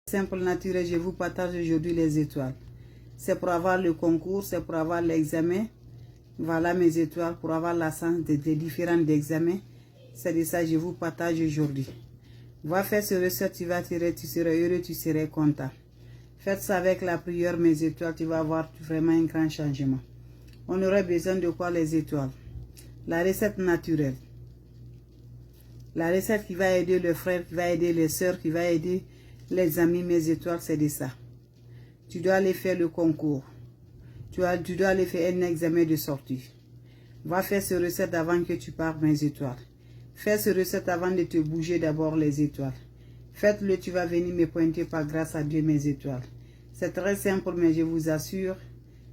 Simple naturel, je vous partage aujourd'hui les étoiles. C'est pour avoir le concours, c'est pour avoir l'examen. Voilà mes étoiles, pour avoir la sens des différents examens. C'est de ça que je vous partage aujourd'hui. Va faire ce recette, tu vas tirer, tu seras heureux, tu seras content. Faites ça avec la prière, mes étoiles, tu vas avoir vraiment un grand changement. On aurait besoin de quoi les étoiles? La recette naturelle. La recette qui va aider le frère, qui va aider les soeurs, qui va aider les amis, mes étoiles, c'est de ça. Tu dois aller faire le concours. Tu dois aller faire un examen de sortie. Va faire ce recette avant que tu partes, mes étoiles. Fais ce recette avant de te bouger d'abord les étoiles. Faites-le, tu vas venir me pointer par grâce à Dieu, mes étoiles. C'est très simple, mais je vous assure,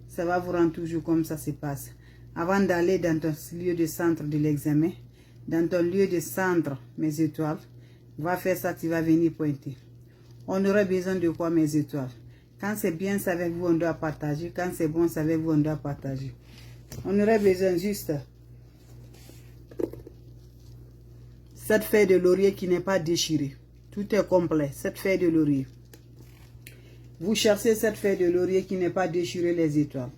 ça va vous rendre toujours comme ça se passe. Avant d'aller dans ton lieu de centre de l'examen, dans ton lieu de centre, mes étoiles, va faire ça, tu vas venir pointer. On aurait besoin de quoi, mes étoiles? Quand c'est bien, c'est avec vous, on doit partager. Quand c'est bon, c'est avec vous, on doit partager. On aurait besoin juste cette feuille de laurier qui n'est pas déchirée. Tout est complet, cette feuille de laurier. Vous cherchez cette feuille de laurier qui n'est pas déchirée, les étoiles.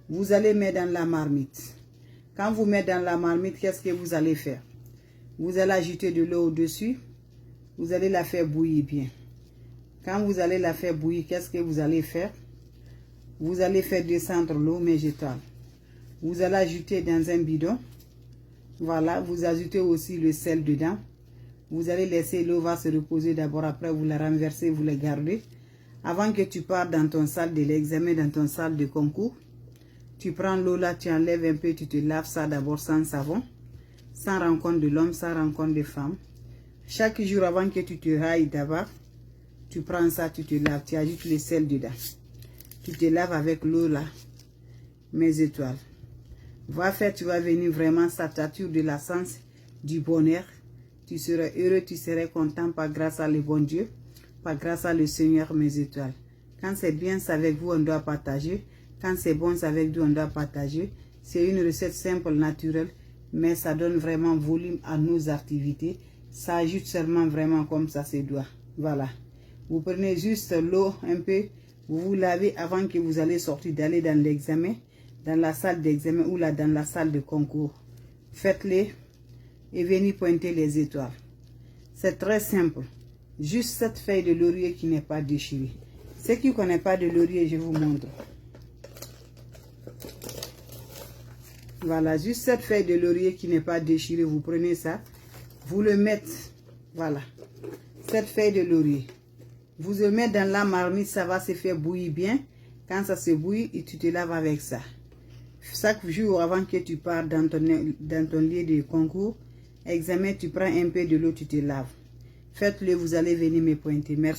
Vous allez mettre dans la marmite. Quand vous mettez dans la marmite, qu'est-ce que vous allez faire? Vous allez ajouter de l'eau au-dessus. Vous allez la faire bouillir bien. Quand vous allez la faire bouillir, qu'est-ce que vous allez faire? Vous allez faire descendre l'eau, mes étoiles. Vous allez ajouter dans un bidon. Voilà, vous ajoutez aussi le sel dedans. Vous allez laisser l'eau va se reposer d'abord. Après, vous la renversez, vous la gardez. Avant que tu partes dans ton salle de l'examen, dans ton salle de concours, tu prends l'eau là, tu enlèves un peu, tu te laves ça d'abord sans savon, sans rencontre de l'homme, sans rencontre de femme. Chaque jour avant que tu te railles d'abord, tu prends ça, tu te laves, tu ajoutes le sel dedans. Tu te laves avec l'eau là, mes étoiles. Va faire, tu vas venir vraiment s'attacher de la sens du bonheur. Tu seras heureux, tu seras content par grâce à le bon Dieu, par grâce à le Seigneur, mes étoiles. Quand c'est bien, c'est avec vous, on doit partager. Quand c'est bon, c'est avec vous, on doit partager. C'est une recette simple, naturelle, mais ça donne vraiment volume à nos activités. Ça ajoute seulement vraiment comme ça se doit. Voilà. Vous prenez juste l'eau un peu, vous vous lavez avant que vous allez sortir, d'aller dans l'examen, dans la salle d'examen ou là dans la salle de concours. Faites-le et venez pointer les étoiles. C'est très simple. Juste cette feuille de laurier qui n'est pas déchirée. Ceux qui ne connaissent pas de laurier, je vous montre. Voilà, juste cette feuille de laurier qui n'est pas déchirée. Vous prenez ça, vous le mettez, voilà, cette feuille de laurier. Vous le mettez dans la marmite, ça va se faire bouillir bien. Quand ça se bouillit, et tu te laves avec ça. Chaque jour avant que tu pars dans ton lieu de concours, examen, tu prends un peu de l'eau, tu te laves. Faites-le, vous allez venir me pointer. Merci.